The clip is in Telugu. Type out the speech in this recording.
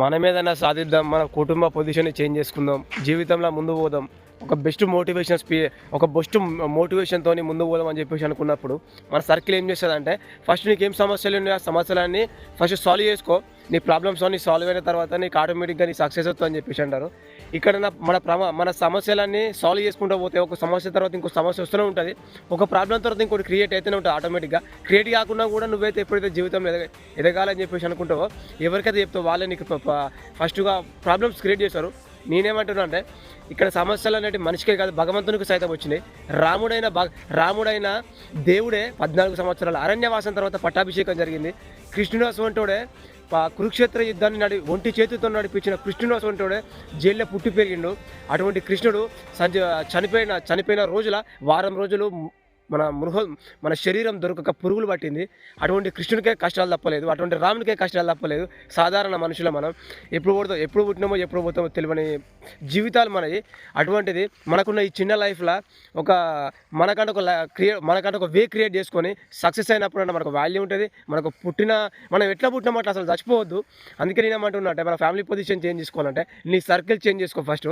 మనం ఏదైనా సాధిద్దాం, మన కుటుంబ పొజిషన్‌ని చేంజ్ చేసుకుందాం, జీవితంలో ముందుకు పోదాం. ఒక బెస్ట్ ఒక బెస్ట్ మోటివేషన్‌తోని ముందుకు పోదాం అని చెప్పేసి అనుకున్నప్పుడు, మన సర్కిల్ ఏం చేస్తదంటే, ఫస్ట్ నీకేం సమస్యలున్నాయో ఆ సమస్యలన్నీ ఫస్ట్ సాల్వ్ చేసుకో. నీ ప్రాబ్లమ్స్ అన్నీ సాల్వ్ అయిన తర్వాత నీకు ఆటోమేటిక్‌గా నీ సక్సెస్ వస్తది అని చెప్పేసి అంటారు. ఇక్కడ మన సమస్యలన్నీ సాల్వ్ చేసుకుంటూ పోతే ఒక సమస్య తర్వాత ఇంకో సమస్య వస్తూనే ఉంటది. ఒక ప్రాబ్లమ్ తర్వాత ఇంకోటి క్రియేట్ అయితేనే ఉంటది ఆటోమేటిక్‌గా. క్రియేట్ కాకున్నా కూడా నువ్వైతే ఎప్పుడైతే జీవితంలో ఎదగాలని చెప్పేసి అనుకుంటావో, ఎవరికైతే చెప్తావో వాళ్ళే నీకు ఫస్ట్‌గా ప్రాబ్లమ్స్ క్రియేట్ చేస్తారు. నేనేమంటున్నా అంటే, ఇక్కడ సమస్యలు అనేటివి మనిషికే కాదు భగవంతునికి సైతం వచ్చినాయి. రాముడైన దేవుడే 14 సంవత్సరాల అరణ్యవాసం తర్వాత పట్టాభిషేకం జరిగింది. కృష్ణుడు అటువంటోడే కురుక్షేత్ర యుద్ధాన్ని ఒంటి చేతితో నడిపించిన కృష్ణుడు అటువంటోడే జైల్లో పుట్టి పెరిగిండు. అటువంటి కృష్ణుడు చనిపోయిన రోజుల వారం రోజులు మన శరీరం దొరకక పురుగులు పట్టింది. అటువంటి కృష్ణుడికే కష్టాలు తప్పలేదు, అటువంటి రామునికే కష్టాలు తప్పలేదు. సాధారణ మనుషుల మనం ఎప్పుడు పుట్టినామో ఎప్పుడు పోతామో తెలియని జీవితాలు మనది. అటువంటిది మనకున్న ఈ చిన్న లైఫ్లో మనకంటే ఒక వే క్రియేట్ చేసుకొని సక్సెస్ అయినప్పుడు మనకు వాల్యూ ఉంటుంది. మనం ఎట్లా పుట్టినామో అట్లా అసలు చచ్చిపోవద్దు. అందుకే నేను ఏమంటున్నా అంటే, మన ఫ్యామిలీ పొజిషన్ చేంజ్ చేసుకోవాలంటే నీ సర్కిల్ చేంజ్ చేసుకో ఫస్ట్.